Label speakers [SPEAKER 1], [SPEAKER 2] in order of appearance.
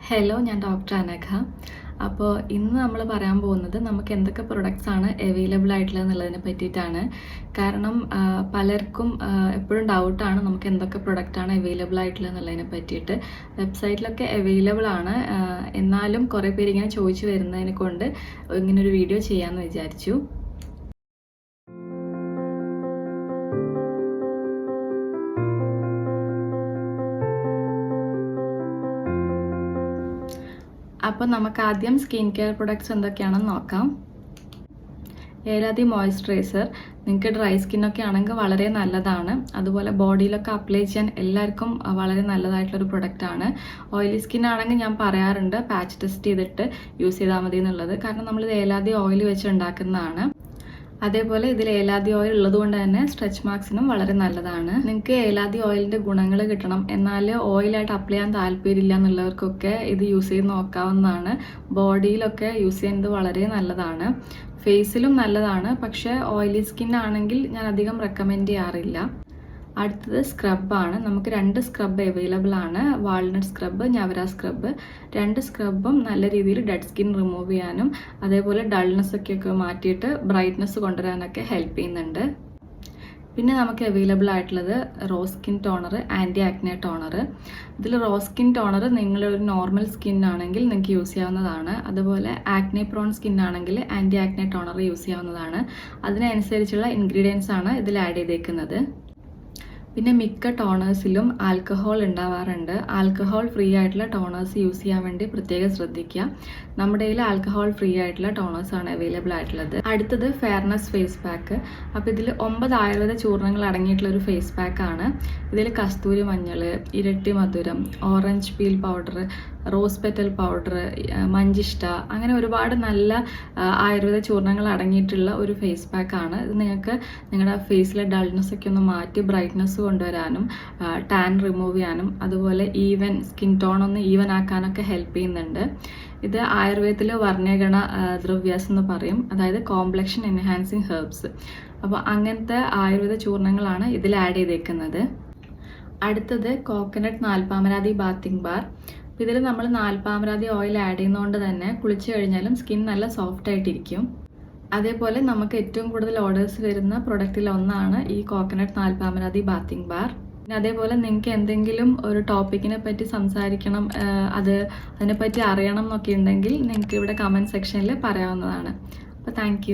[SPEAKER 1] Hello, ഞാൻ doctor Anagha. അപ്പോൾ ഇന്ന് നമ്മൾ പറയാൻ പോകുന്നത് നമുക്ക് എന്തൊക്കെ പ്രൊഡക്ട്സ് ആണ് അവൈലബിൾ ആയിട്ടുള്ളത് എന്നുള്ളതിനെ പറ്റിയിട്ടാണ്. കാരണം പലർക്കും എപ്പോഴും ഡൗട്ടാണ് നമുക്ക് എന്തൊക്കെ പ്രൊഡക്റ്റാണ് അവൈലബിൾ ആയിട്ടുള്ളത് എന്നുള്ളതിനെ പറ്റിയിട്ട്. വെബ്സൈറ്റിലൊക്കെ അവൈലബിൾ ആണ്, എന്നാലും കുറേ പേര് ഇങ്ങനെ ചോദിച്ചു വരുന്നതിനെ കൊണ്ട് ഇങ്ങനൊരു വീഡിയോ ചെയ്യാമെന്ന് വിചാരിച്ചു. അപ്പോൾ നമുക്ക് ആദ്യം സ്കിൻ കെയർ പ്രൊഡക്ട്സ് എന്തൊക്കെയാണെന്ന് നോക്കാം. ഏലാദി മോയ്സ്ചറൈസർ നിങ്ങൾക്ക് ഡ്രൈ സ്കിന്നൊക്കെ ആണെങ്കിൽ വളരെ നല്ലതാണ്. അതുപോലെ ബോഡിയിലൊക്കെ അപ്ലൈ ചെയ്യാൻ എല്ലാവർക്കും വളരെ നല്ലതായിട്ടുള്ളൊരു പ്രൊഡക്റ്റാണ്. ഓയിലി സ്കിൻ ആണെങ്കിൽ ഞാൻ പറയാറുണ്ട് പാച്ച് ടെസ്റ്റ് ചെയ്തിട്ട് യൂസ് ചെയ്താൽ മതി എന്നുള്ളത്. കാരണം നമ്മളിത് ഏലാദി ഓയിൽ വെച്ച് ഉണ്ടാക്കുന്നതാണ്. അതേപോലെ ഇതിൽ ഏലാദി ഓയിൽ ഉള്ളതുകൊണ്ട് തന്നെ സ്ട്രെച്ച് മാർക്സിനും വളരെ നല്ലതാണ്. നിങ്ങൾക്ക് ഏലാദി ഓയിലിൻ്റെ ഗുണങ്ങൾ കിട്ടണം, എന്നാൽ ഓയിലായിട്ട് അപ്ലൈ ചെയ്യാൻ താല്പര്യമില്ല എന്നുള്ളവർക്കൊക്കെ ഇത് യൂസ് ചെയ്ത് നോക്കാവുന്നതാണ്. ബോഡിയിലൊക്കെ യൂസ് ചെയ്യുന്നത് വളരെ നല്ലതാണ്. ഫേസിലും നല്ലതാണ്, പക്ഷേ ഓയിലി സ്കിൻ ആണെങ്കിൽ ഞാൻ അധികം റെക്കമെൻഡ് ചെയ്യാറില്ല. അടുത്തത് സ്ക്രബാണ്. നമുക്ക് 2 സ്ക്രബ് അവൈലബിൾ ആണ്. വാൾനട്ട് സ്ക്രബ്, ഞവര സ്ക്രബ്. 2 സ്ക്രബും നല്ല രീതിയിൽ ഡെഡ് സ്കിൻ റിമൂവ് ചെയ്യാനും അതേപോലെ ഡൾനെസ് ഒക്കെ മാറ്റിയിട്ട് ബ്രൈറ്റ്നസ് കൊണ്ടുവരാനൊക്കെ ഹെൽപ്പ് ചെയ്യുന്നുണ്ട്. പിന്നെ നമുക്ക് അവൈലബിൾ ആയിട്ടുള്ളത് rose skin toner, anti acne toner. ഇതിൽ റോസ് സ്കിൻ ടോണർ നിങ്ങളൊരു നോർമൽ സ്കിൻ ആണെങ്കിൽ നിങ്ങൾക്ക് യൂസ് ചെയ്യാവുന്നതാണ്. അതുപോലെ ആക്നെ പ്രോൺ സ്കിൻ ആണെങ്കിൽ ആൻറ്റി ആക്നെ ടോണർ യൂസ് ചെയ്യാവുന്നതാണ്. അതിനനുസരിച്ചുള്ള ഇൻഗ്രീഡിയൻസ് ആണ് ഇതിൽ ആഡ് ചെയ്തേക്കുന്നത്. പിന്നെ മിക്ക ടോണേഴ്സിലും ആൽക്കഹോൾ ഉണ്ടാവാറുണ്ട്. ആൽക്കഹോൾ ഫ്രീ ആയിട്ടുള്ള ടോണേഴ്സ് യൂസ് ചെയ്യാൻ വേണ്ടി പ്രത്യേകം ശ്രദ്ധിക്കുക. നമ്മുടെ കയ്യിൽ ആൽക്കഹോൾ ഫ്രീ ആയിട്ടുള്ള ടോണേഴ്സാണ് അവൈലബിൾ ആയിട്ടുള്ളത്. അടുത്തത് ഫെയർനെസ് ഫേസ് പാക്ക്. അപ്പോൾ ഇതിൽ 9 ആയുർവേദ ചൂർണങ്ങൾ അടങ്ങിയിട്ടുള്ള ഒരു ഫേസ് പാക്കാണ്. ഇതിൽ കസ്തൂരി മഞ്ഞൾ, ഇരട്ടി മധുരം, orange peel powder, rose petal powder, മഞ്ചിഷ്ട, അങ്ങനെ ഒരുപാട് നല്ല ആയുർവേദ ചൂർണങ്ങൾ അടങ്ങിയിട്ടുള്ള ഒരു ഫേസ് പാക്കാണ്. ഇത് നിങ്ങൾക്ക് നിങ്ങളുടെ ഫേസിലെ ഡൾനെസ് ഒക്കെ ഒന്ന് മാറ്റി ബ്രൈറ്റ്നസ് കൊണ്ടുവരാനും ടാൻ റിമൂവ് ചെയ്യാനും അതുപോലെ സ്കിൻ ടോൺ ഒന്ന് ഈവൻ ആക്കാനൊക്കെ ഹെൽപ്പ് ചെയ്യുന്നുണ്ട്. ഇത് ആയുർവേദത്തിൽ വർണ്ണഗണ ദ്രവ്യാസ് എന്ന് പറയും, അതായത് കോംപ്ലക്ഷൻ എൻഹാൻസിങ് ഹെർബ്സ്. അപ്പോൾ അങ്ങനത്തെ ആയുർവേദ ചൂർണങ്ങളാണ് ഇതിൽ ആഡ് ചെയ്തേക്കുന്നത്. അടുത്തത് കോക്കനട്ട് നാൽപ്പാമരാതി ബാത്തിങ് ബാർ. ഇതിൽ നമ്മൾ നാൽപ്പാമരാതി ഓയിൽ ആഡ് ചെയ്യുന്നതുകൊണ്ട് തന്നെ കുളിച്ചു കഴിഞ്ഞാലും സ്കിൻ നല്ല സോഫ്റ്റ് ആയിട്ടിരിക്കും. അതേപോലെ നമുക്ക് ഏറ്റവും കൂടുതൽ ഓർഡേഴ്സ് വരുന്ന പ്രൊഡക്റ്റിൽ ഒന്നാണ് ഈ കോക്കനട്ട് നാൽപ്പാമരാതി ബാത്തിങ് ബാർ. പിന്നെ അതേപോലെ നിങ്ങൾക്ക് എന്തെങ്കിലും ഒരു ടോപ്പിക്കിനെ പറ്റി സംസാരിക്കണം, അതിനെപ്പറ്റി അറിയണം എന്നൊക്കെ ഉണ്ടെങ്കിൽ നിങ്ങൾക്ക് ഇവിടെ കമൻറ്റ് സെക്ഷനിൽ പറയാവുന്നതാണ്. അപ്പോൾ താങ്ക്